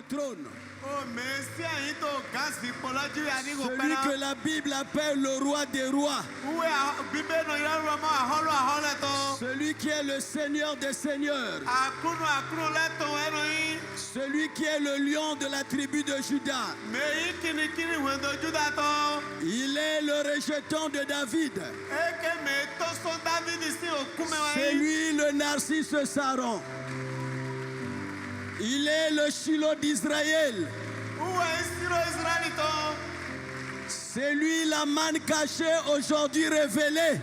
trône. Celui que la Bible appelle le roi des rois. Celui qui est le Seigneur des seigneurs. Celui qui est le lion de la tribu de Juda. Il est le rejeton de David. C'est lui le narcisse Saron. Il est le Shiloh d'Israël. C'est lui la manne cachée aujourd'hui révélée.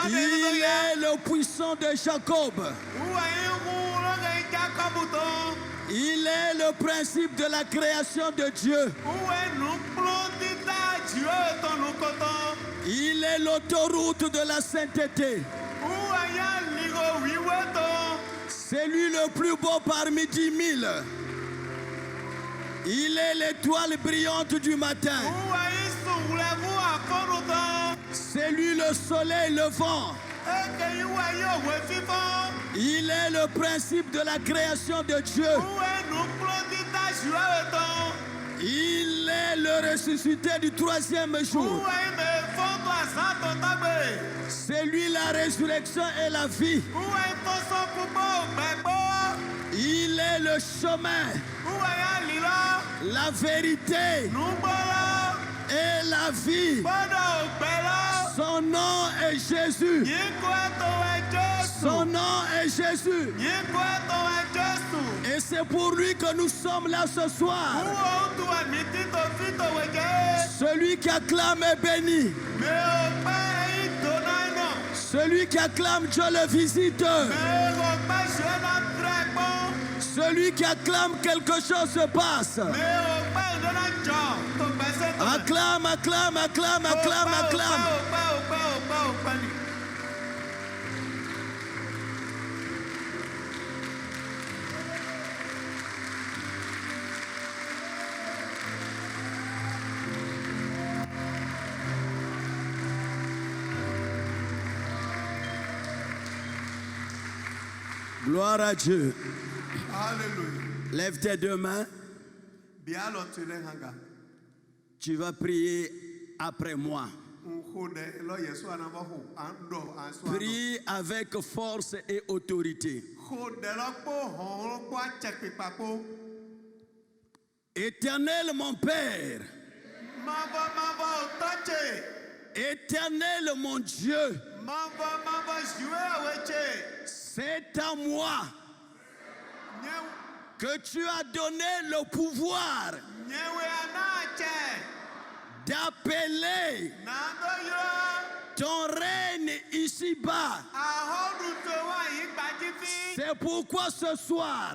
Il est le puissant de Jacob. Il est le principe de la création de Dieu. Il est l'autoroute de la sainteté. C'est lui le plus beau parmi 10 000. Il est l'étoile brillante du matin. C'est lui le soleil levant. Il est le principe de la création de Dieu. Il est le ressuscité du 3e jour. C'est lui la résurrection et la vie. Il est le chemin, la vérité et la vie. Son nom est Jésus. Son nom est Jésus. Et c'est pour lui que nous sommes là ce soir. Celui qui acclame est béni. Celui qui acclame Dieu le visiteur. Celui qui acclame quelque chose se passe. Acclame, acclame, acclame, acclame, acclame. Gloire à Dieu. Alléluia. Lève tes deux mains. Tu vas prier après moi. Prie avec force et autorité. Éternel mon Père. Éternel mon Dieu. C'est à moi que tu as donné le pouvoir d'appeler ton règne ici-bas. C'est pourquoi ce soir,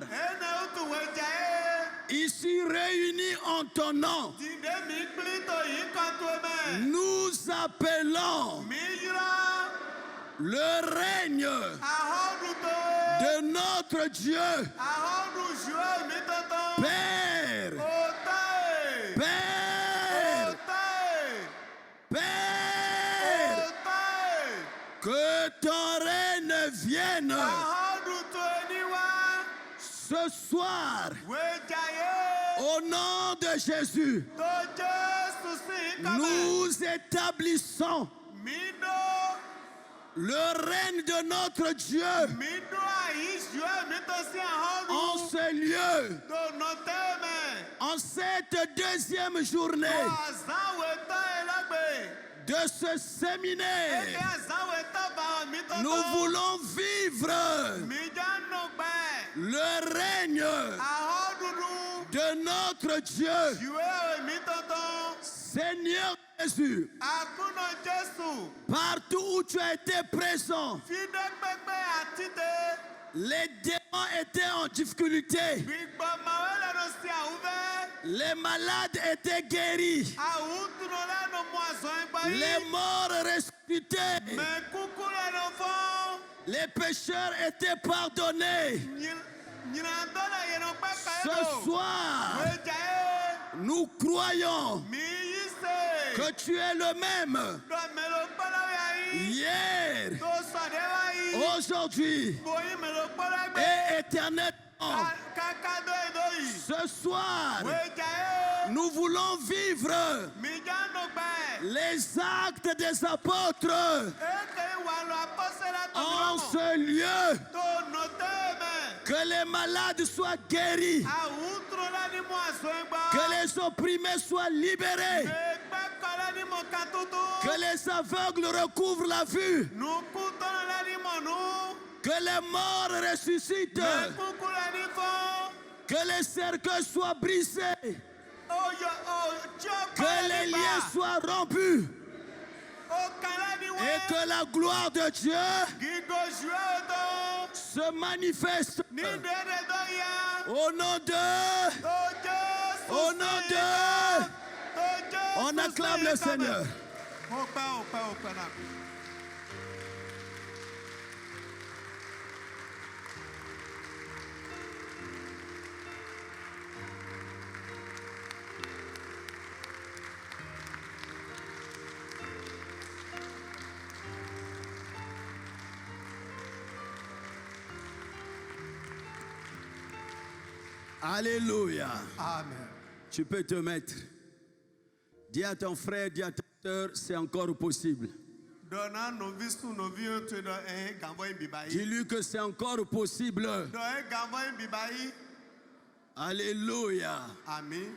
ici réunis en ton nom, nous appelons le règne de notre Dieu. Père, Père, Père, que ton règne vienne ce soir au nom de Jésus. Nous établissons le règne de notre Dieu en ce lieu, en cette deuxième journée de ce séminaire. Nous voulons vivre le règne de notre Dieu. Seigneur Jésus, partout où tu as été présent, les démons étaient en difficulté. Les malades étaient guéris. Les morts ressuscités. Les pécheurs étaient pardonnés. Ce soir, nous croyons que tu es le même hier, aujourd'hui et éternellement. Ce soir, nous voulons vivre les actes des apôtres en ce lieu. Que les malades soient guéris, que les opprimés soient libérés, que les aveugles recouvrent la vue, que les morts ressuscitent, que les cercueils soient brisés, que les liens soient rompus et que la gloire de Dieu se manifeste au nom de... On acclame le Seigneur. Alléluia. Amen. Tu peux te mettre. Dis à ton frère, dis à ta soeur, c'est encore possible. Dis-lui que c'est encore possible. Alléluia. Amen.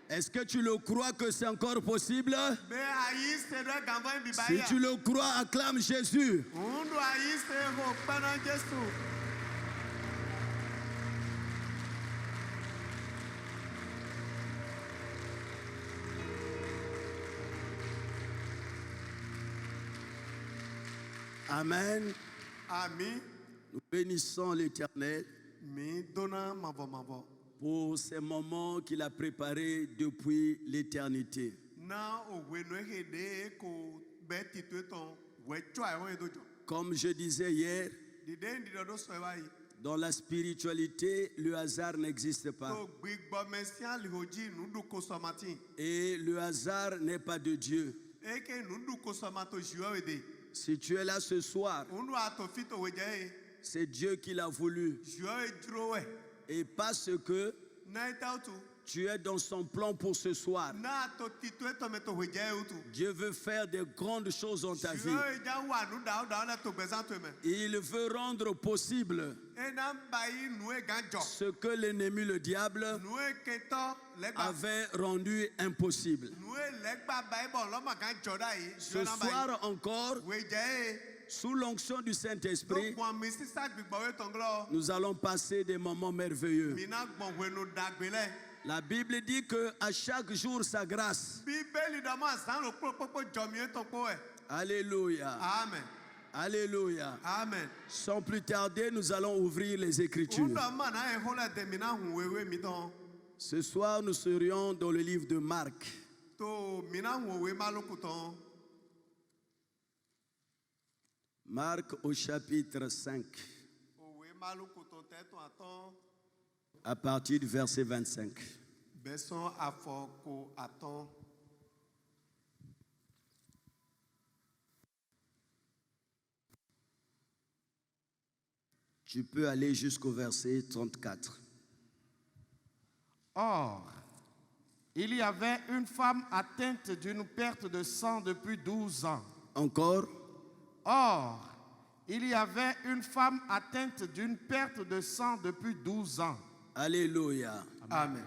Est-ce que tu le crois que c'est encore possible? Si tu le crois, acclame Jésus. Amen. Amen. Nous bénissons l'Éternel pour ces moments qu'il a préparés depuis l'éternité. Comme je disais hier, dans la spiritualité, le hasard n'existe pas. Et le hasard n'est pas de Dieu. Si tu es là ce soir, c'est Dieu qui l'a voulu. Et parce que tu es dans son plan pour ce soir, Dieu veut faire de grandes choses dans ta vie. Il veut rendre possible ce que l'ennemi, le diable, avait rendu impossible. Ce soir encore, sous l'onction du Saint-Esprit, nous allons passer des moments merveilleux. La Bible dit qu'à chaque jour sa grâce. Alléluia. Amen. Alléluia. Amen. Sans plus tarder, nous allons ouvrir les Écritures. Ce soir, nous serions dans le livre de Marc. Marc au chapitre 5. À partir du verset 25. Tu peux aller jusqu'au verset 34. Or, il y avait une femme atteinte d'une perte de sang depuis 12 ans. Encore. Or, il y avait une femme atteinte d'une perte de sang depuis 12 ans. Alléluia. Amen.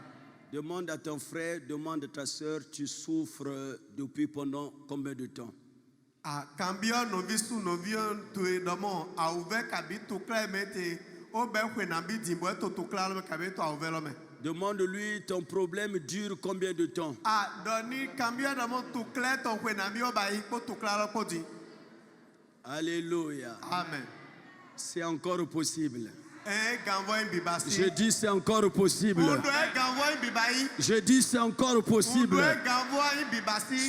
Demande à ton frère, demande à ta soeur, tu souffres depuis pendant combien de temps? Demande-lui ton problème dure combien de temps? Alléluia. Amen. C'est encore possible. Je Je dis c'est encore possible. Je dis c'est encore possible.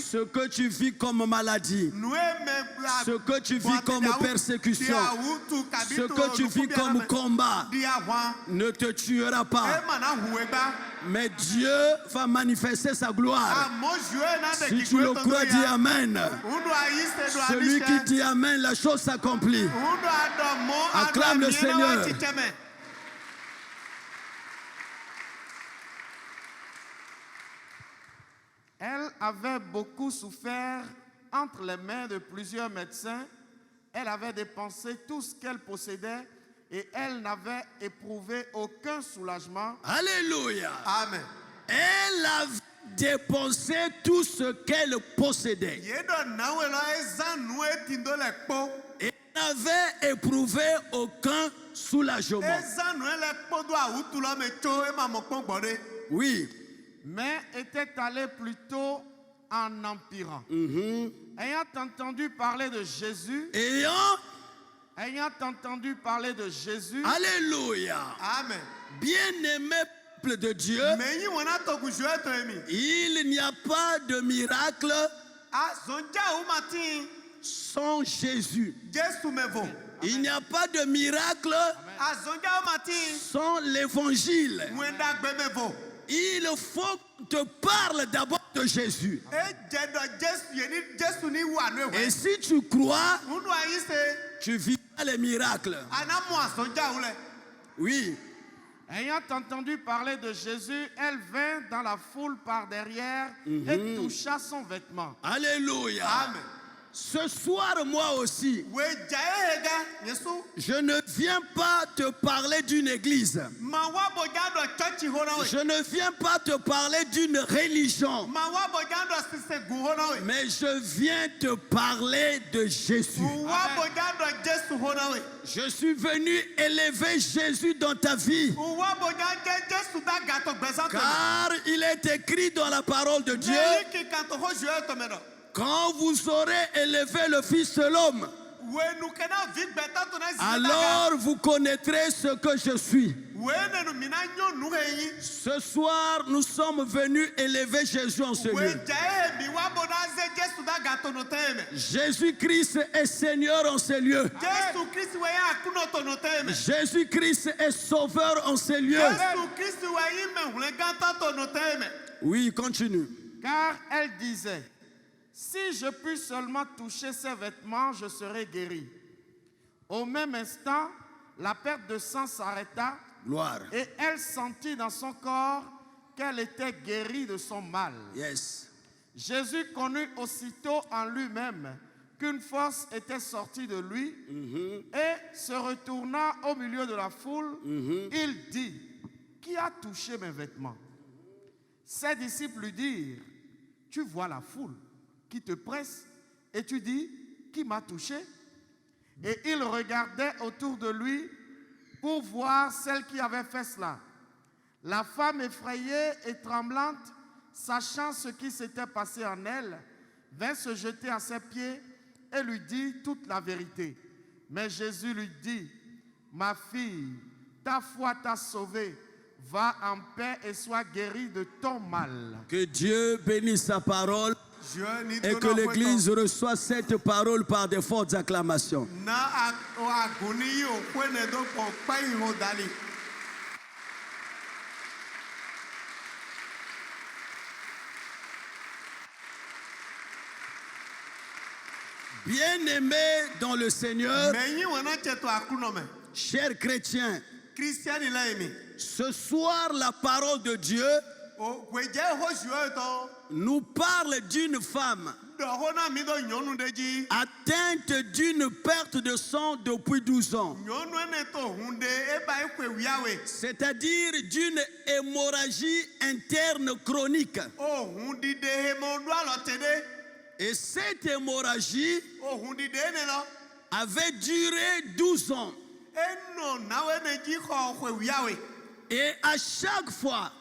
Ce que tu vis comme maladie, ce que tu vis comme persécution, ce que tu vis comme combat ne te tuera pas. Mais Dieu va manifester sa gloire. Si tu le crois, dis Amen. Celui qui dit Amen, la chose s'accomplit. Acclame le Seigneur. Elle avait beaucoup souffert entre les mains de plusieurs médecins. Elle avait dépensé tout ce qu'elle possédait et elle n'avait éprouvé aucun soulagement. Alléluia. Amen. Elle a dépensé tout ce qu'elle possédait. Et n'avait éprouvé aucun soulagement. Oui. Mais était allée plutôt en empirant. Ayant entendu parler de Jésus. Ayant entendu parler de Jésus. Alléluia. Amen. Bien-aimé peuple de Dieu, il n'y a pas de miracle sans Jésus. Il n'y a pas de miracle sans l'évangile. Il faut qu'on te parle d'abord de Jésus. Et si tu crois, tu vivras les miracles. Oui. Ayant entendu parler de Jésus, elle vint dans la foule par derrière et toucha son vêtement. Alléluia. Amen. Ce soir, moi aussi, je ne viens pas te parler d'une église. Je ne viens pas te parler d'une religion. Mais je viens te parler de Jésus. Je suis venu élever Jésus dans ta vie. Car il est écrit dans la parole de Dieu: quand vous aurez élevé le Fils de l'homme, alors vous connaîtrez ce que je suis. Ce soir, nous sommes venus élever Jésus en ce lieu. Jésus-Christ est Seigneur en ce lieu. Jésus-Christ est Sauveur en ce lieu. Oui, continue. Car elle disait: si je puis seulement toucher ses vêtements, je serai guéri. Au même instant, la perte de sang s'arrêta. Gloire. Et elle sentit dans son corps qu'elle était guérie de son mal. Yes. Jésus connut aussitôt en lui-même qu'une force était sortie de lui et se retournant au milieu de la foule, il dit: qui a touché mes vêtements? Ses disciples lui dirent: tu vois la foule qui te presse et tu dis: qui m'a touché? Et il regardait autour de lui pour voir celle qui avait fait cela. La femme effrayée et tremblante, sachant ce qui s'était passé en elle, vint se jeter à ses pieds et lui dit toute la vérité. Mais Jésus lui dit: ma fille, ta foi t'a sauvée. Va en paix et sois guérie de ton mal. Que Dieu bénisse sa parole et que l'Église reçoive cette parole par de fortes acclamations. Bien-aimés dans le Seigneur, chers chrétiens, ce soir, la parole de Dieu nous parle d'une femme atteinte d'une perte de sang depuis 12 ans. C'est-à-dire d'une hémorragie interne chronique. Et cette hémorragie avait duré 12 ans. Et à chaque fois,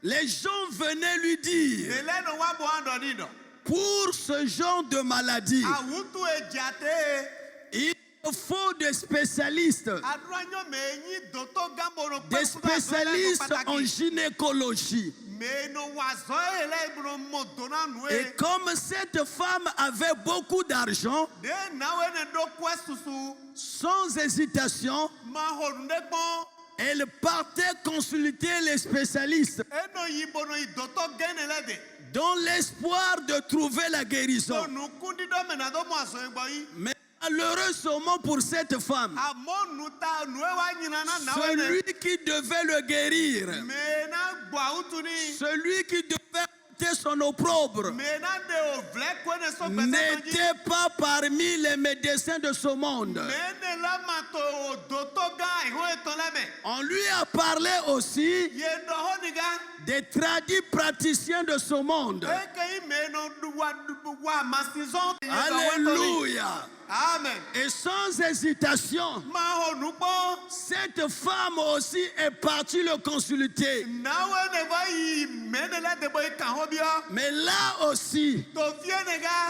les gens venaient lui dire: pour ce genre de maladie, il faut des spécialistes. Des spécialistes en gynécologie. Et comme cette femme avait beaucoup d'argent, Elle partait consulter les spécialistes dans l'espoir de trouver la guérison. Mais malheureusement pour cette femme, celui qui devait le guérir, celui qui devait ôter son opprobre, n'était pas parmi les médecins de ce monde. On lui a parlé aussi des tradis praticiens de ce monde. Alléluia. Amen. Et sans hésitation, cette femme aussi est partie le consulter. Mais là aussi,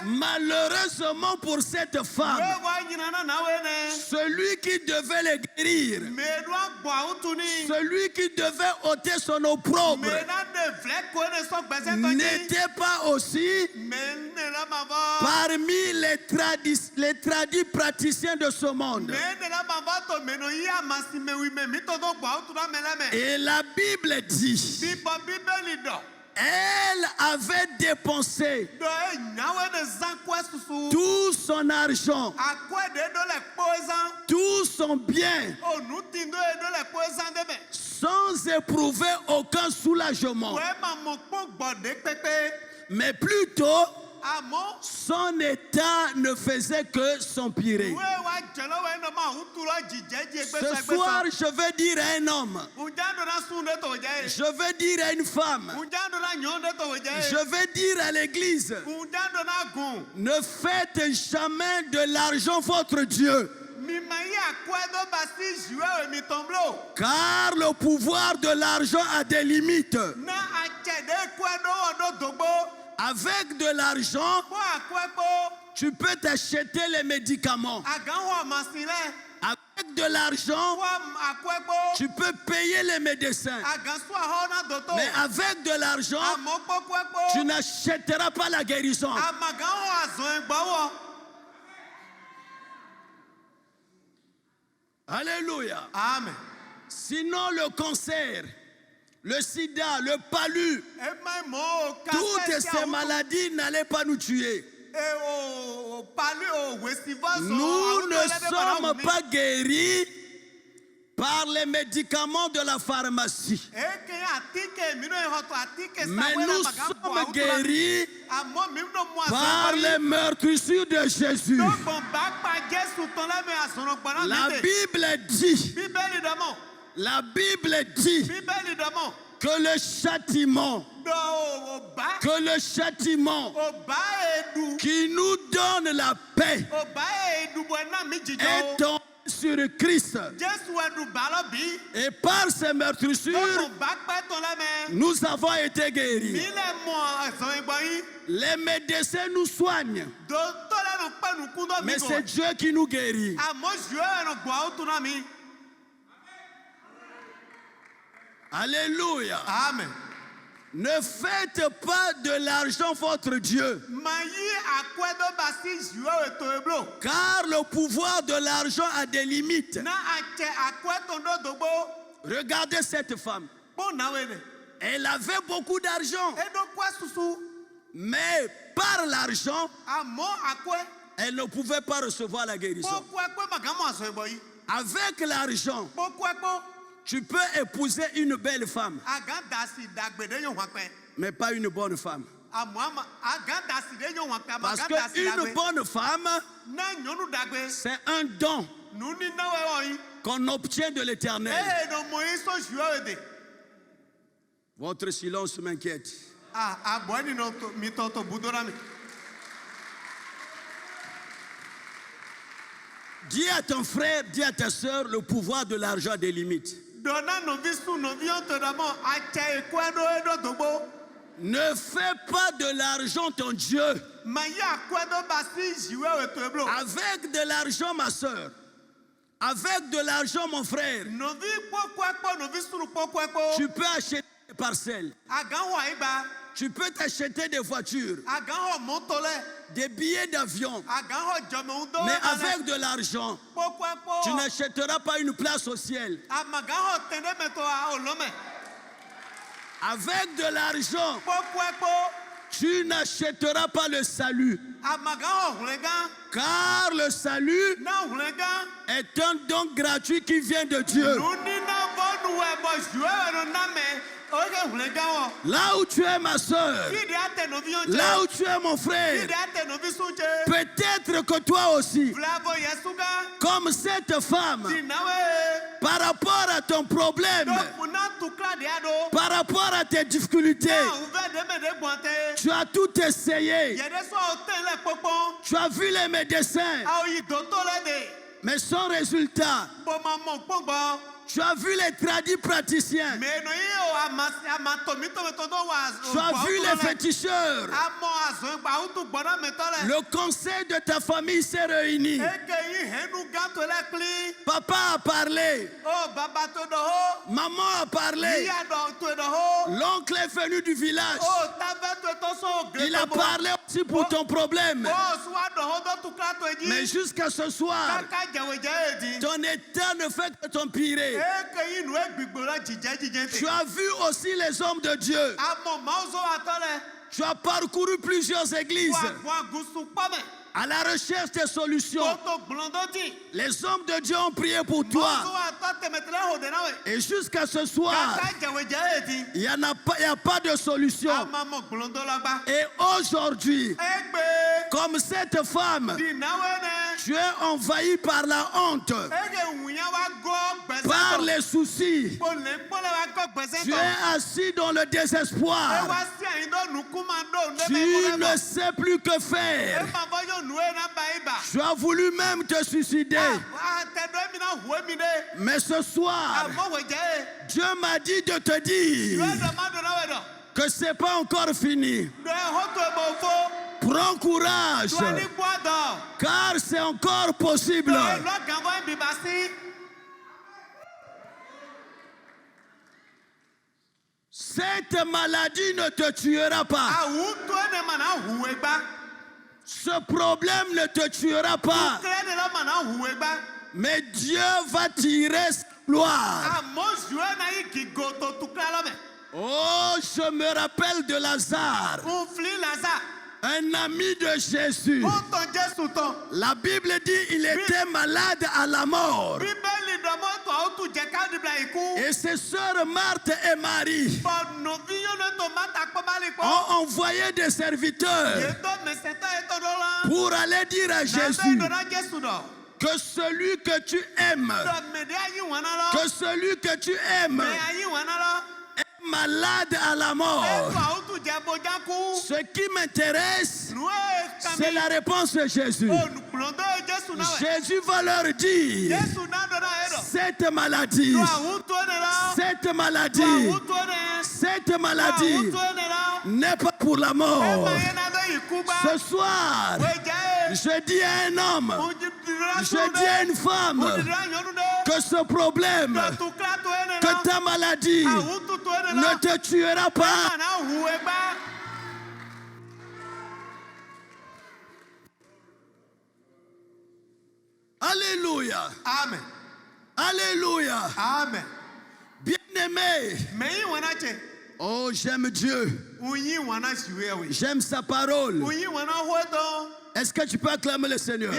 malheureusement pour cette femme, celui qui devait le guérir, celui qui devait ôter son opprobre, n'était pas aussi parmi les tradis praticiens de ce monde. Et la Bible dit, elle avait dépensé tout son argent, tout son bien, sans éprouver aucun soulagement. Mais plutôt, son état ne faisait que s'empirer. Ce soir, je veux dire à un homme, je veux dire à une femme, je veux dire à l'église, ne faites jamais de l'argent votre Dieu. Car le pouvoir de l'argent a des limites. Avec de l'argent, tu peux t'acheter les médicaments. Avec de l'argent, tu peux payer les médecins. Mais avec de l'argent, tu n'achèteras pas la guérison. Alléluia. Amen. Sinon le cancer, le sida, le palu, toutes ces maladies n'allaient pas nous tuer. Nous ne sommes pas guéris par les médicaments de la pharmacie. Mais nous sommes guéris par les meurtrissures de Jésus. La Bible dit que le châtiment qui nous donne la paix est tombé sur Christ. Et par ces meurtrissures, nous avons été guéris. Les médecins nous soignent, mais c'est Dieu qui nous guérit. Alléluia. Amen. Ne faites pas de l'argent votre Dieu. Car le pouvoir de l'argent a des limites. Regardez cette femme. Elle avait beaucoup d'argent. Mais par l'argent, elle ne pouvait pas recevoir la guérison. Avec l'argent, tu peux épouser une belle femme, mais pas une bonne femme. Parce qu'une bonne femme, c'est un don qu'on obtient de l'Éternel. Votre silence m'inquiète. Dis à ton frère, dis à ta soeur, le pouvoir de l'argent a des limites. Ne fais pas de l'argent ton Dieu. Avec de l'argent, ma soeur, avec de l'argent, mon frère, tu peux acheter des parcelles. Tu peux t'acheter des voitures, des billets d'avion, mais avec de l'argent, tu n'achèteras pas une place au ciel. Avec de l'argent, tu n'achèteras pas le salut. Car le salut est un don gratuit qui vient de Dieu. Là où tu es ma soeur, là où tu es mon frère, peut-être que toi aussi, comme cette femme, par rapport à ton problème, par rapport à tes difficultés, tu as tout essayé. Tu as vu les médecins, mais sans résultat. Tu as vu les tradis praticiens. Tu as vu les féticheurs. Le conseil de ta famille s'est réuni. Papa a parlé. Maman a parlé. L'oncle est venu du village. Il a parlé aussi pour ton problème. Mais jusqu'à ce soir, ton état ne fait que t'empirer. Tu as vu aussi les hommes de Dieu. Tu as parcouru plusieurs églises à la recherche des solutions. Les hommes de Dieu ont prié pour toi. Et jusqu'à ce soir, il n'y a pas de solution. Et aujourd'hui, comme cette femme, tu es envahi par la honte, par les soucis. Tu es assis dans le désespoir. Tu ne sais plus que faire. Tu as voulu même te suicider. Mais ce soir, Dieu m'a dit de te dire que ce n'est pas encore fini. Prends courage, car c'est encore possible. Cette maladie ne te tuera pas. Ce problème ne te tuera pas. Mais Dieu va tirer sa gloire. Oh, je me rappelle de Lazare, un ami de Jésus. La Bible dit qu'il était malade à la mort. Et ses sœurs Marthe et Marie ont envoyé des serviteurs pour aller dire à Jésus que celui que tu aimes, est malade à la mort. Ce qui m'intéresse, c'est la réponse de Jésus. Jésus va leur dire, cette maladie n'est pas pour la mort. Ce soir, je dis à un homme, je dis à une femme, que ce problème, que ta maladie ne te tuera pas. Alléluia. Amen. Alléluia. Amen. Bien-aimé. Oh, j'aime Dieu. J'aime sa parole. Est-ce que tu peux acclamer le Seigneur?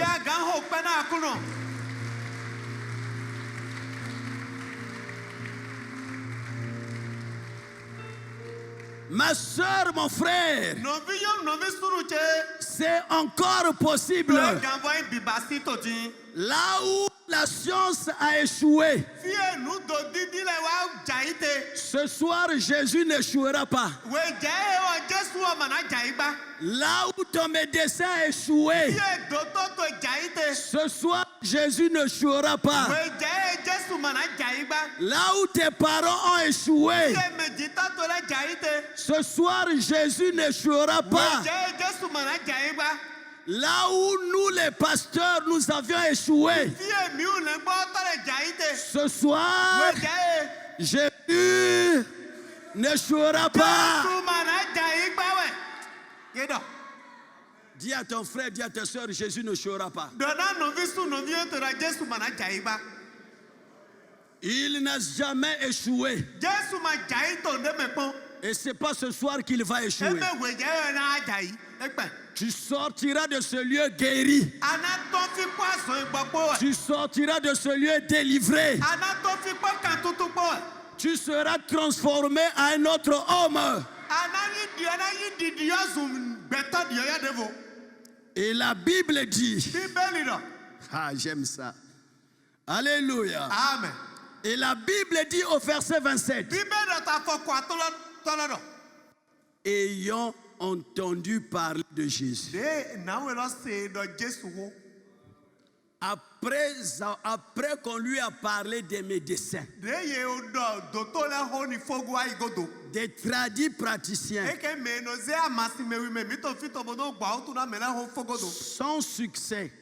Ma soeur, mon frère, c'est encore possible. Là où la science a échoué, ce soir, Jésus n'échouera pas. Là où ton médecin a échoué, ce soir, Jésus n'échouera pas. Là où tes parents ont échoué, ce soir, Jésus n'échouera pas. Là où nous, les pasteurs, nous avions échoué, ce soir, Jésus n'échouera pas. Dis à ton frère, dis à ta soeur, Jésus ne jouera pas. Il n'a jamais échoué. Et ce n'est pas ce soir qu'il va échouer. Tu sortiras de ce lieu guéri. Tu sortiras de ce lieu délivré. Tu seras transformé en un autre homme. Et la Bible dit, ah, j'aime ça. Alléluia. Amen. Et la Bible dit au verset 27, ayant entendu parler de Jésus. Après qu'on lui a parlé des médecins, des tradis praticiens, sans succès,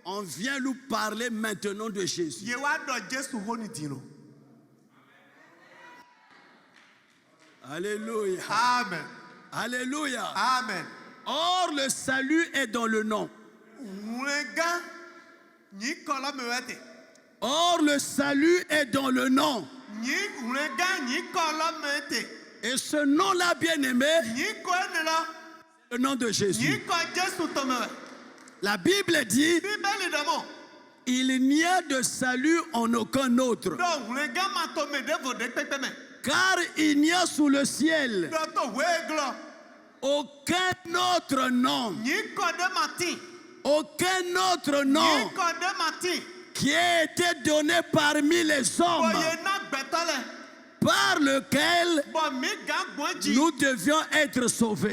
on vient lui parler maintenant de Jésus. Alléluia. Amen. Alléluia. Amen. Or, le salut est dans le nom. Or, le salut est dans le nom. Et ce nom-là, bien-aimé, le nom de Jésus. La Bible dit, il n'y a de salut en aucun autre. Car il n'y a sous le ciel aucun autre nom. Aucun autre nom qui a été donné parmi les hommes par lequel nous devions être sauvés.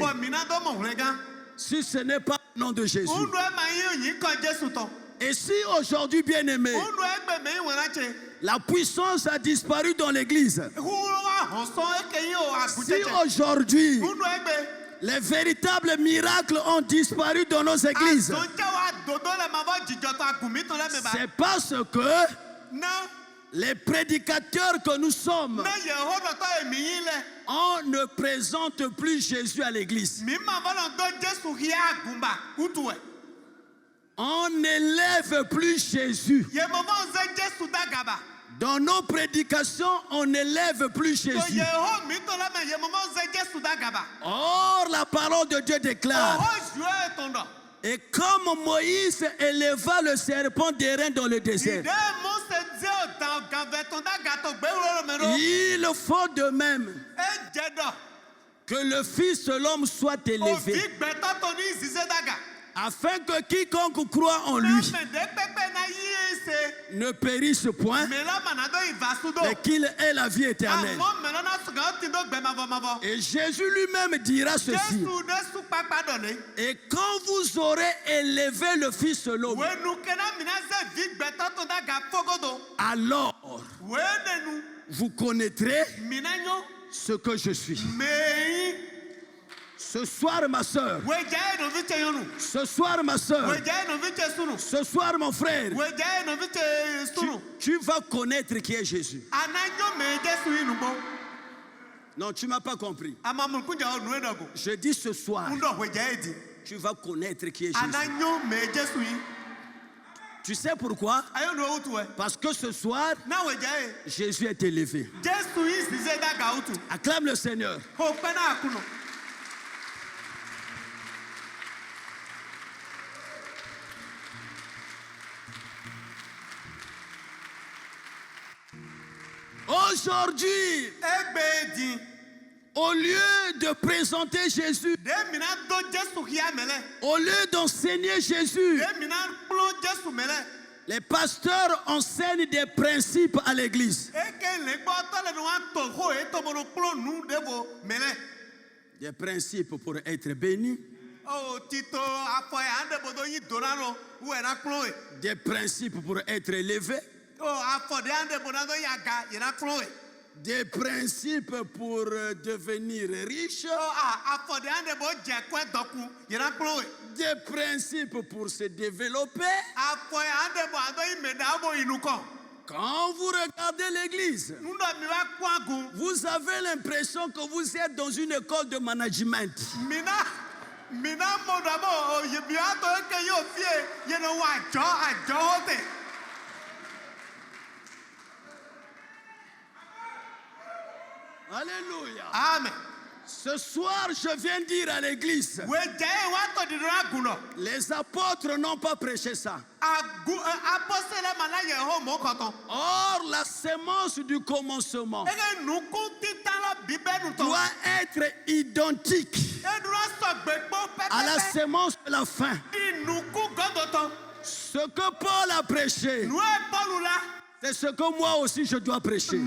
Si ce n'est pas le nom de Jésus. Et si aujourd'hui, bien-aimé, la puissance a disparu dans l'église, si aujourd'hui les véritables miracles ont disparu dans nos églises, c'est parce que les prédicateurs que nous sommes, on ne présente plus Jésus à l'église. On n'élève plus Jésus. Dans nos prédications, on n'élève plus Jésus. Or, la parole de Dieu déclare, et comme Moïse éleva le serpent d'airain dans le désert, il faut de même que le Fils de l'homme soit élevé, afin que quiconque croit en lui ne périsse point, mais qu'il ait la vie éternelle. Et Jésus lui-même dira ceci, et quand vous aurez élevé le Fils de l'homme, alors vous connaîtrez ce que je suis. Ce soir, ma soeur, ce soir, ma soeur, ce soir, mon frère, tu vas connaître qui est Jésus. Non, tu ne m'as pas compris. Je dis ce soir, tu vas connaître qui est Jésus. Tu sais pourquoi? Parce que ce soir, Jésus est élevé. Acclame le Seigneur. Aujourd'hui, au lieu de présenter Jésus, au lieu d'enseigner Jésus, les pasteurs enseignent des principes à l'église. Des principes pour être béni. Des principes pour être élevé. Des principes pour devenir riche. Des principes pour se développer. Quand vous regardez l'église, vous avez l'impression que vous êtes dans une école de management. Alléluia. Amen. Ce soir, je viens dire à l'église, les apôtres n'ont pas prêché ça. Or, la sémence du commencement doit être identique à la sémence de la fin. Ce que Paul a prêché, c'est ce que moi aussi je dois prêcher.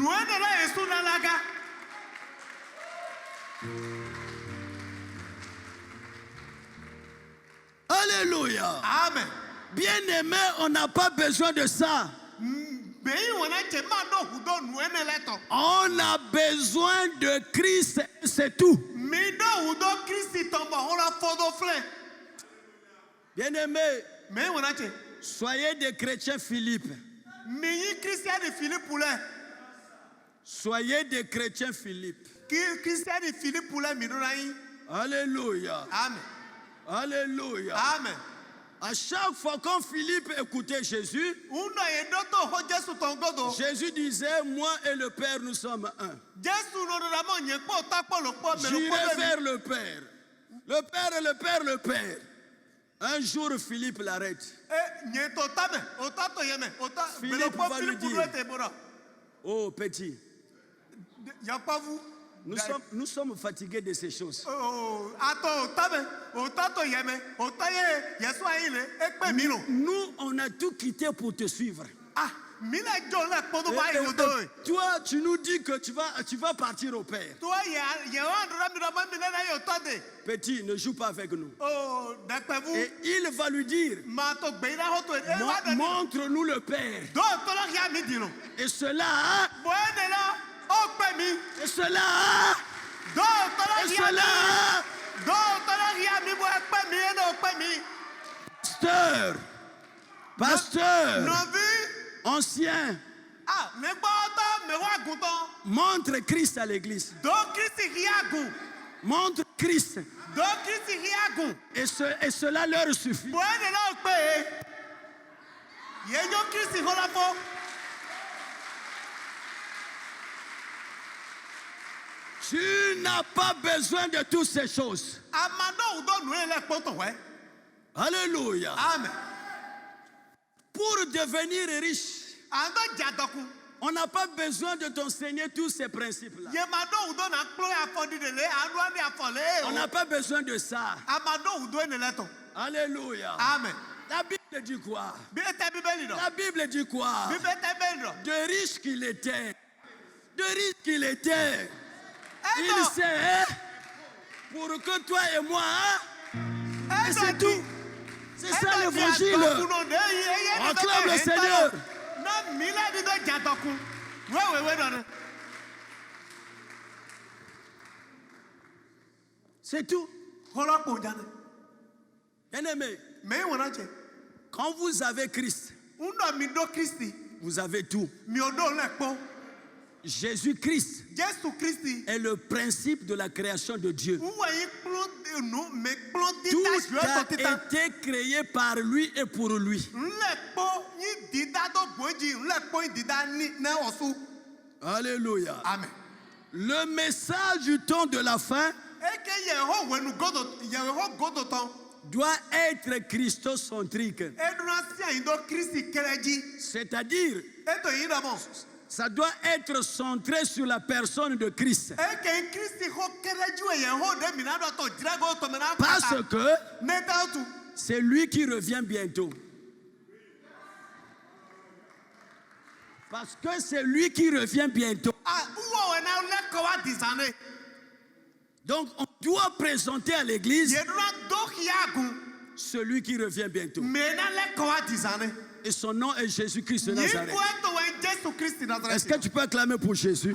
Alléluia. Amen. Bien-aimé, on n'a pas besoin de ça. On a besoin de Christ, c'est tout. Bien-aimé, soyez des chrétiens Philippe. Soyez des chrétiens Philippe. Alléluia. Amen. Alléluia. Amen. À chaque fois quand Philippe écoutait Jésus, Jésus disait, moi et le Père, nous sommes un. J'irai vers le Père. Le Père et le Père, le Père. Un jour, Philippe l'arrête. Philippe va lui dire, oh petit, nous sommes fatigués de ces choses. Nous, on a tout quitté pour te suivre. Toi, tu nous dis que tu vas partir au Père. Petit, ne joue pas avec nous. Et il va lui dire, montre-nous le Père. Et cela, et cela, pasteur, ancien, montre Christ à l'église. Montre Christ. Et cela leur suffit. Tu n'as pas besoin de toutes ces choses. Alléluia. Amen. Pour devenir riche, on n'a pas besoin de t'enseigner tous ces principes-là. On n'a pas besoin de ça. Alléluia. Amen. La Bible dit quoi? La Bible dit quoi? De riche qu'il était. De riche qu'il était. Il sait, pour que toi et moi, et c'est tout. C'est ça l'évangile. On acclame le Seigneur. C'est tout. Bien-aimé, quand vous avez Christ, vous avez tout. Jésus-Christ est le principe de la création de Dieu. Tout a été créé par lui et pour lui. Alléluia. Amen. Le message du temps de la fin doit être christocentrique. C'est-à-dire, ça doit être centré sur la personne de Christ. Parce que c'est lui qui revient bientôt. Parce que c'est lui qui revient bientôt. Donc on doit présenter à l'église celui qui revient bientôt. Et son nom est Jésus-Christ de Nazareth. Est-ce que tu peux acclamer pour Jésus?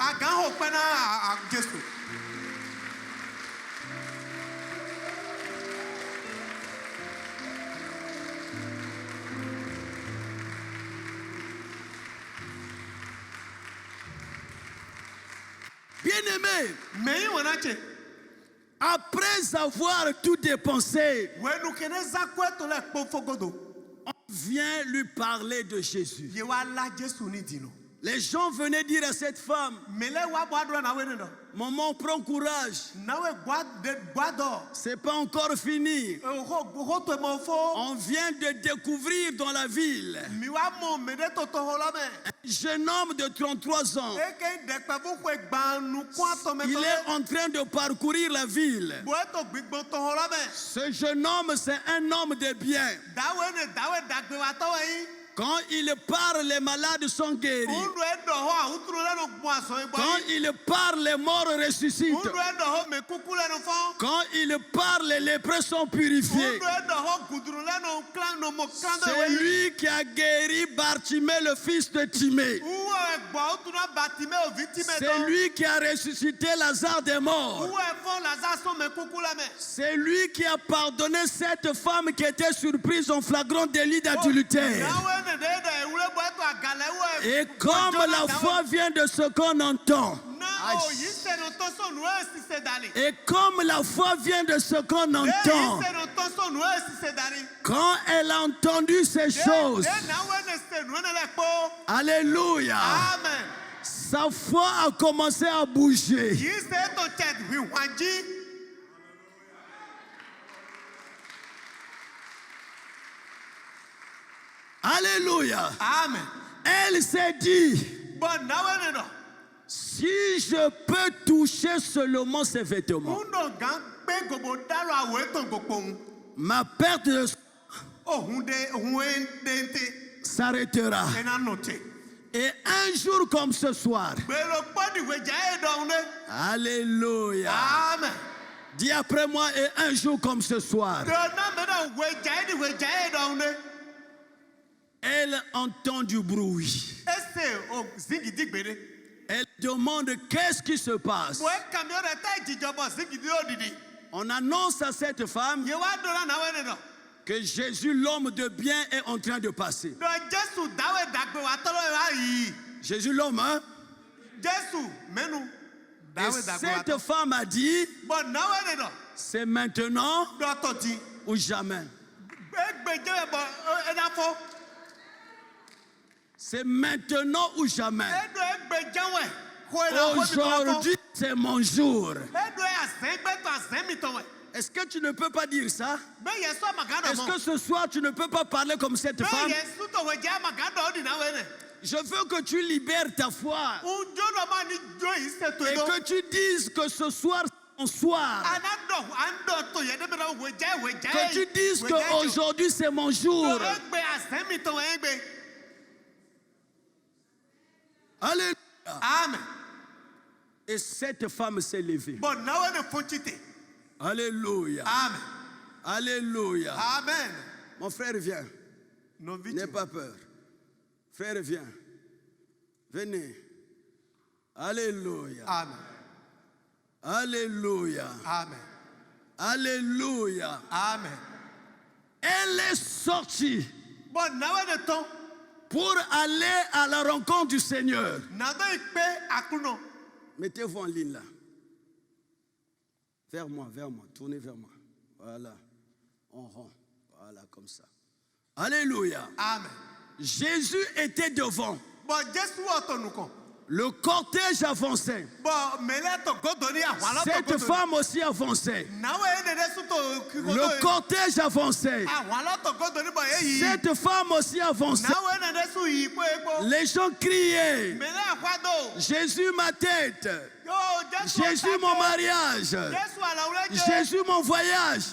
Bien-aimé, après avoir tout dépensé, on vient lui parler de Jésus. Les gens venaient dire à cette femme, maman, prends courage. C'est pas encore fini. On vient de découvrir dans la ville un jeune homme de 33 ans. Il est en train de parcourir la ville. Ce jeune homme, c'est un homme de bien. Quand il parle, les malades sont guéris. Quand il parle, les morts ressuscitent. Quand il parle, les lépreux sont purifiés. C'est lui qui a guéri Bartimée, le fils de Timée. C'est lui qui a ressuscité Lazare des morts. C'est lui qui a pardonné cette femme qui était surprise en flagrant délit d'adultère. Et comme la foi vient de ce qu'on entend, et comme la foi vient de ce qu'on entend, quand elle a entendu ces choses, alléluia, sa foi a commencé à bouger. Alléluia. Amen. Elle s'est dit, si je peux toucher seulement ses vêtements, ma perte de s'arrêtera. Et un jour comme ce soir, alléluia. Amen. Dis après moi, et un jour comme ce soir, elle entend du bruit. Elle demande qu'est-ce qui se passe. On annonce à cette femme que Jésus, l'homme de bien, est en train de passer. Jésus, l'homme, hein? Et cette femme a dit, c'est maintenant ou jamais. C'est maintenant ou jamais. Aujourd'hui, c'est mon jour. Est-ce que tu ne peux pas dire ça? Est-ce que ce soir, tu ne peux pas parler comme cette femme? Je veux que tu libères ta foi. Et que tu dises que ce soir, c'est ton soir. Que tu dises qu'aujourd'hui, c'est mon jour. Alléluia. Amen. Et cette femme s'est levée. Alléluia. Amen. Alléluia. Amen. Mon frère, viens. N'aie pas peur. Frère, viens. Venez. Alléluia. Amen. Alléluia. Amen. Alléluia. Amen. Elle est sortie pour aller à la rencontre du Seigneur. Mettez-vous en ligne là. Vers moi, tournez vers moi. Voilà. En rond. Voilà, comme ça. Alléluia. Amen. Jésus était devant. Le cortège avançait. Cette femme aussi avançait. Le cortège avançait. Cette femme aussi avançait. Les gens criaient, Jésus ma tête, Jésus mon mariage, Jésus mon voyage.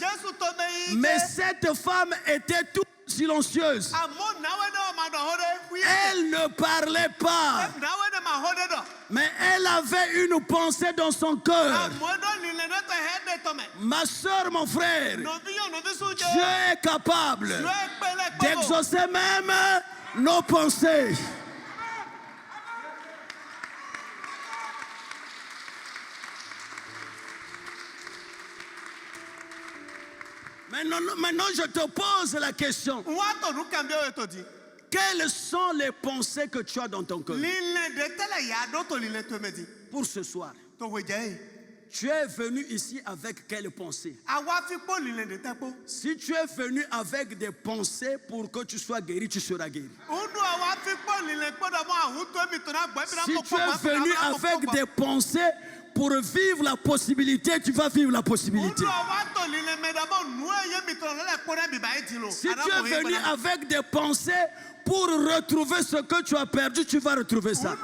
Mais cette femme était toute silencieuse. Elle ne parlait pas, mais elle avait une pensée dans son cœur. Ma soeur, mon frère, Dieu est capable d'exaucer même nos pensées. Maintenant, je te pose la question. Quelles sont les pensées que tu as dans ton cœur pour ce soir? Tu es venu ici avec quelle pensée? Si tu es venu avec des pensées pour que tu sois guéri, tu seras guéri. Si tu es venu avec des pensées pour vivre la possibilité, tu vas vivre la possibilité. Si tu es venu avec des pensées pour retrouver ce que tu as perdu, tu vas retrouver ça.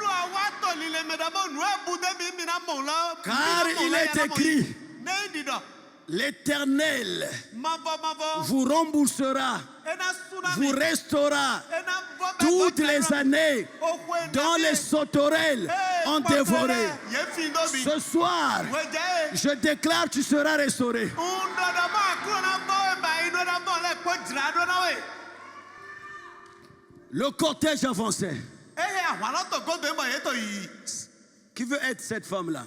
Car il est écrit, l'Éternel vous remboursera, vous restaurera toutes les années dont les sauterelles ont dévoré. Ce soir, je déclare, tu seras restauré. Le cortège avançait. Qui veut être cette femme-là?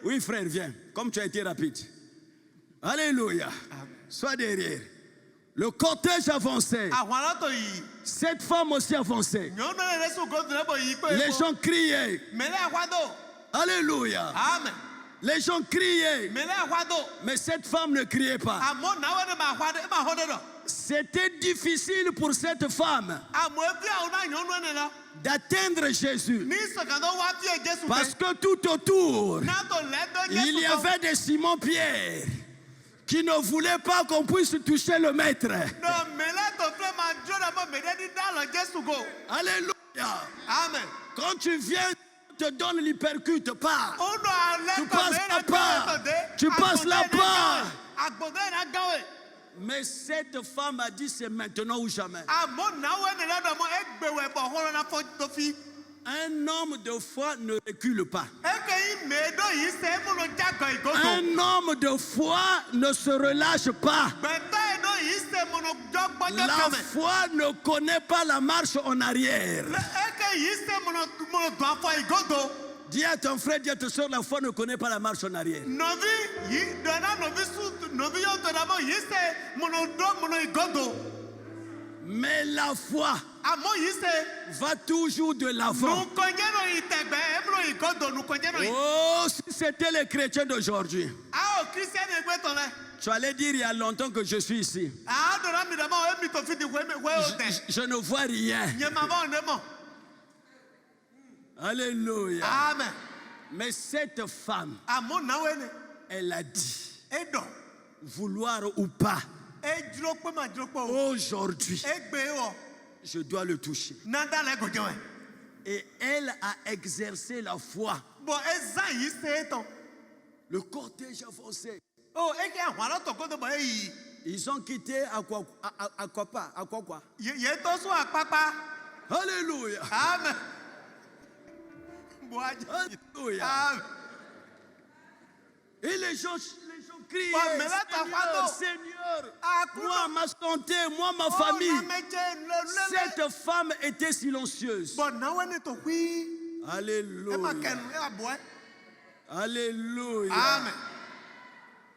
Oui, frère, viens. Comme tu as été rapide. Alléluia. Sois derrière. Le cortège avançait. Cette femme aussi avançait. Les gens criaient. Alléluia. Les gens criaient. Mais cette femme ne criait pas. C'était difficile pour cette femme d'atteindre Jésus. Parce que tout autour, il y avait des Simon-Pierre qui ne voulaient pas qu'on puisse toucher le maître. Alléluia. Amen. Quand tu viens, te donne l'hypercute, pas. Tu passes la part. Tu passes la part. Mais cette femme a dit, c'est maintenant ou jamais. Un homme de foi ne recule pas. Un homme de foi ne se relâche pas. La foi ne connaît pas la marche en arrière. Dis à ton frère, dis à ta soeur, la foi ne connaît pas la marche en arrière. Mais la foi va toujours de l'avant. Oh, si c'était les chrétiens d'aujourd'hui, tu allais dire il y a longtemps que je suis ici. Je ne vois rien. Alléluia. Amen. Mais cette femme, elle a dit, vouloir ou pas, aujourd'hui, je dois le toucher. Et elle a exercé la foi. Le cortège avancé. Ils ont quitté Akwapa. Alléluia. Amen. Alléluia. Et les gens crient, Seigneur, moi, ma santé, moi, ma famille. Cette femme était silencieuse. Alléluia. Alléluia. Amen.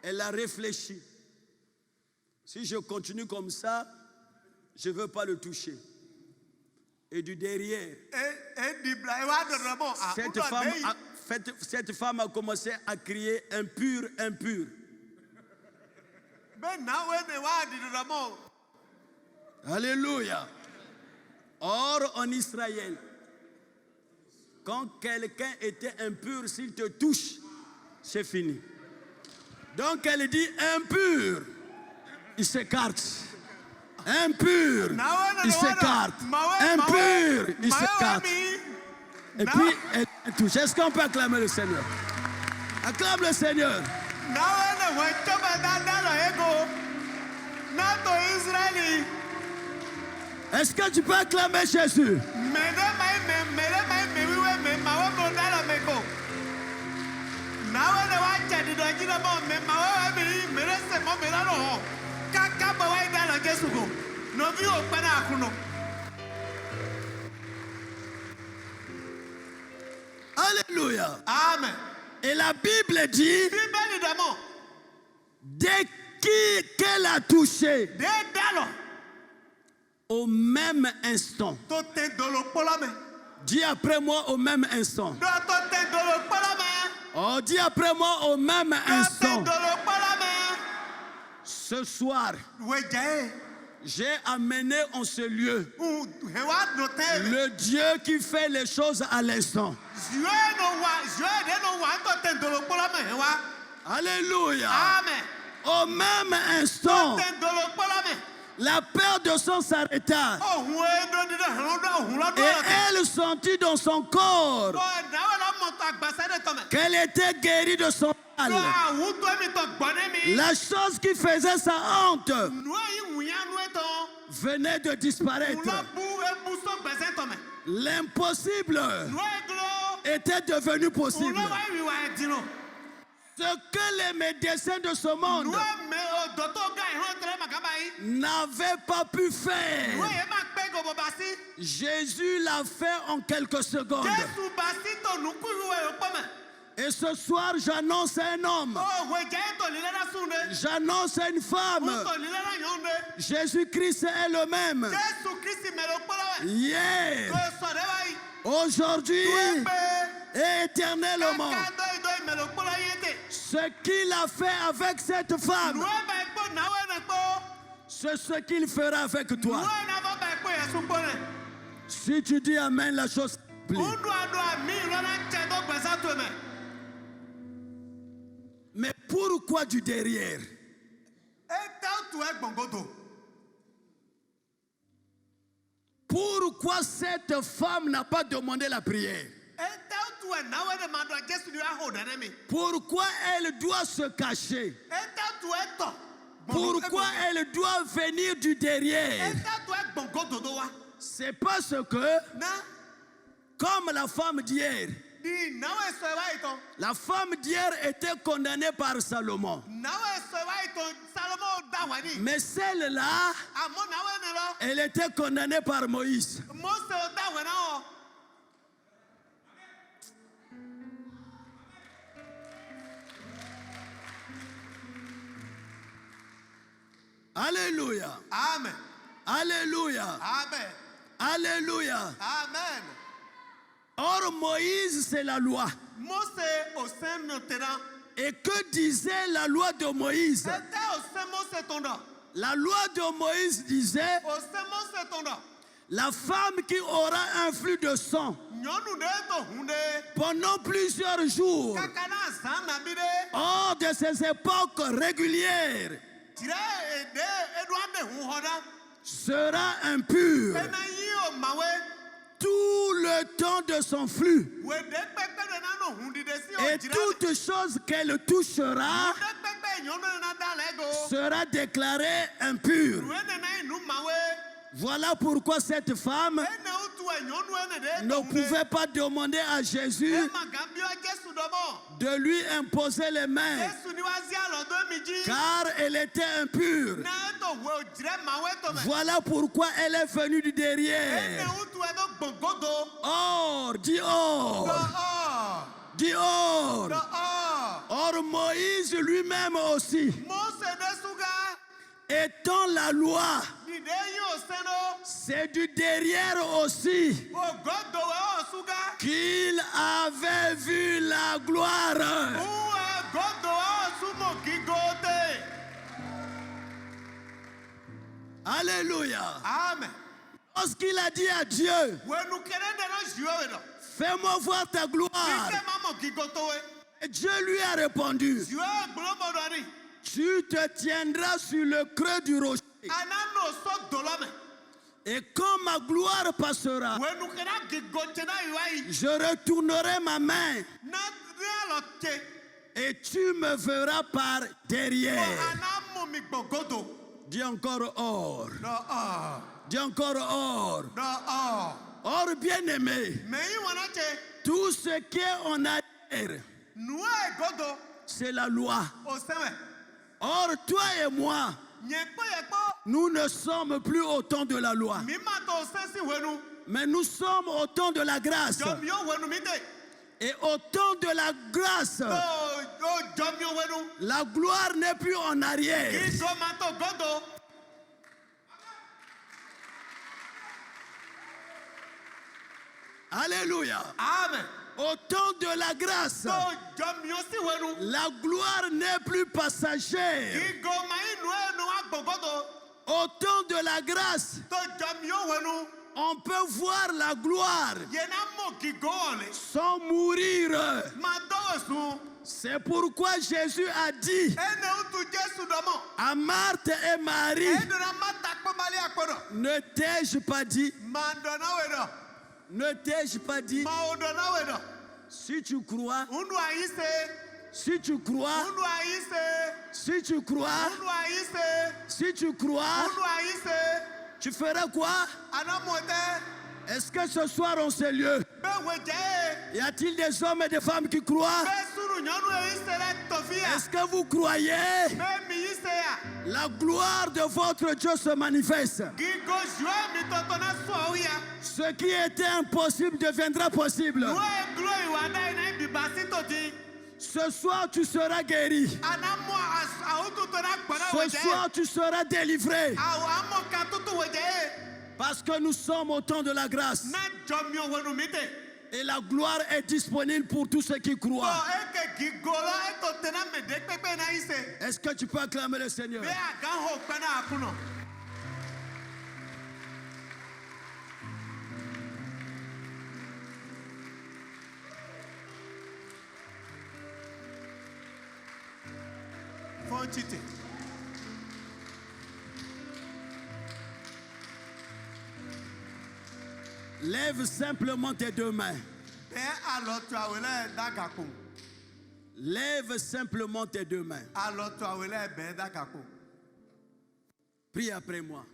Elle a réfléchi. Si je continue comme ça, je ne veux pas le toucher. Et du derrière, cette femme a commencé à crier impur, impur. Alléluia. Or, en Israël, quand quelqu'un était impur, s'il te touche, c'est fini. Donc elle dit impur, il s'écarte. Impur, il s'écarte. Impur, il s'écarte. Et puis, elle touche. Est-ce qu'on peut acclamer le Seigneur? Acclame le Seigneur. Est-ce que tu peux acclamer Jésus? Alléluia. Amen. Et la Bible dit, dès qu'elle a touché, au même instant, dis après moi, au même instant, Oh, dis après moi au même instant. Ce soir, j'ai amené en ce lieu le Dieu qui fait les choses à l'instant. Alléluia. Amen. Au même instant, la perte de sang s'arrêta. Et elle sentit dans son corps qu'elle était guérie de son mal. La chose qui faisait sa honte venait de disparaître. L'impossible était devenu possible. Ce que les médecins de ce monde n'avaient pas pu faire, Jésus l'a fait en quelques secondes. Et ce soir, j'annonce un homme, j'annonce une femme. Jésus-Christ est le même. Hier, aujourd'hui et éternellement. Ce qu'il a fait avec cette femme, c'est ce qu'il fera avec toi. Si tu dis amen, la chose plie. Mais pourquoi du derrière? Pourquoi cette femme n'a pas demandé la prière? Pourquoi elle doit se cacher? Pourquoi elle doit venir du derrière? C'est parce que, comme la femme d'hier, la femme d'hier était condamnée par Salomon. Mais celle-là, elle était condamnée par Moïse. Alléluia. Amen. Alléluia. Amen. Alléluia. Amen. Or, Moïse, c'est la loi. Et que disait la loi de Moïse? La loi de Moïse disait, la femme qui aura un flux de sang pendant plusieurs jours, hors de ces époques régulières, sera impure tout le temps de son flux. Et toute chose qu'elle touchera sera déclarée impure. Voilà pourquoi cette femme ne pouvait pas demander à Jésus de lui imposer les mains, car elle était impure. Voilà pourquoi elle est venue du derrière. Or, dis or. Dis or. Or, Moïse lui-même aussi, étant la loi, c'est du derrière aussi qu'il avait vu la gloire. Alléluia. Amen. Lorsqu'il a dit à Dieu, fais-moi voir ta gloire, et Dieu lui a répondu, tu te tiendras sur le creux du rocher. Et quand ma gloire passera, je retournerai ma main et tu me verras par derrière. Dis encore or. Dis encore or. Or, bien-aimé, tout ce qui est en arrière, c'est la loi. Or, toi et moi, nous ne sommes plus au temps de la loi, mais nous sommes au temps de la grâce. Et au temps de la grâce, la gloire n'est plus en arrière. Alléluia. Amen. Au temps de la grâce, la gloire n'est plus passagère. Au temps de la grâce, on peut voir la gloire sans mourir. C'est pourquoi Jésus a dit à Marthe et Marie, ne t'ai-je pas dit, ne t'ai-je pas dit, si tu crois, si tu crois, si tu crois, si tu crois, tu feras quoi? Est-ce que ce soir on sait lieu? Y a-t-il des hommes et des femmes qui croient? Est-ce que vous croyez? La gloire de votre Dieu se manifeste. Ce qui était impossible deviendra possible. Ce soir tu seras guéri. Ce soir tu seras délivré. Parce que nous sommes au temps de la grâce. Et la gloire est disponible pour tous ceux qui croient. Est-ce que tu peux acclamer le Seigneur? Lève simplement tes deux mains. Lève simplement tes deux mains. Prie après moi.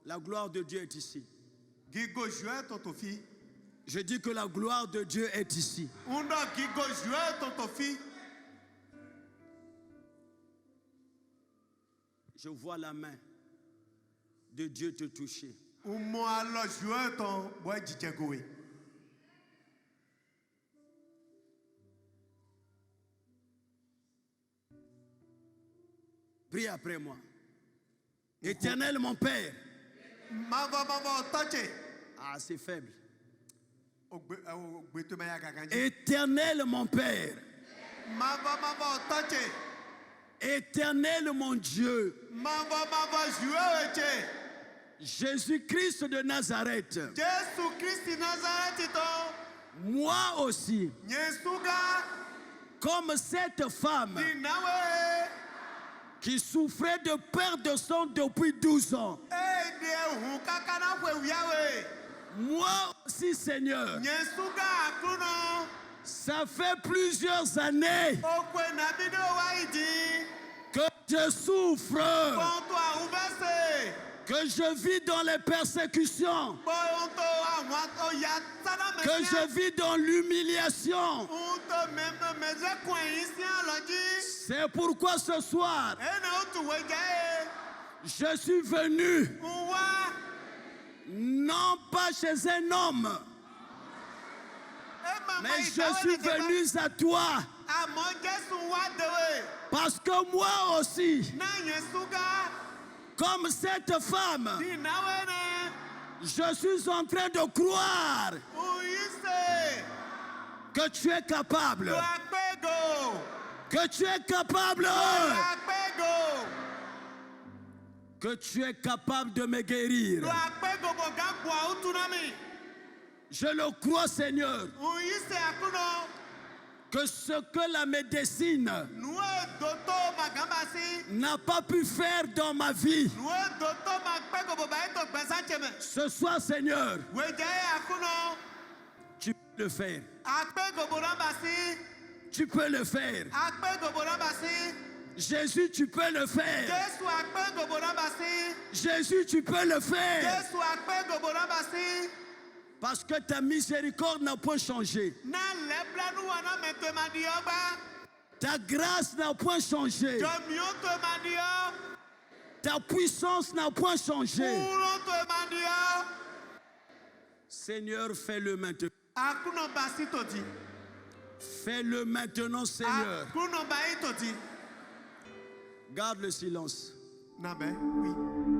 La gloire de Dieu est ici. Je dis que la gloire de Dieu est ici. Je vois la main de Dieu te toucher. Prie après moi. Éternel mon Père. Ah, c'est faible. Éternel mon Père. Éternel mon Dieu. Jésus-Christ de Nazareth. Moi aussi, comme cette femme qui souffrait de perte de sang depuis 12 ans. Moi aussi, Seigneur, ça fait plusieurs années que je souffre, que je vis dans les persécutions, que je vis dans l'humiliation. C'est pourquoi ce soir, je suis venu, non pas chez un homme, mais je suis venu à toi. Parce que moi aussi, comme cette femme, je suis en train de croire que tu es capable. Que tu es capable. Que tu es capable de me guérir. Je le crois, Seigneur. Que ce que la médecine n'a pas pu faire dans ma vie, ce soir, Seigneur, tu peux le faire. Tu peux le faire. Jésus, tu peux le faire. Jésus, tu peux le faire. Parce que ta miséricorde n'a point changé. Ta grâce n'a point changé. Ta puissance n'a point changé. Seigneur, fais-le maintenant. Fais-le maintenant, Seigneur. Ah, Garde le silence. Oui.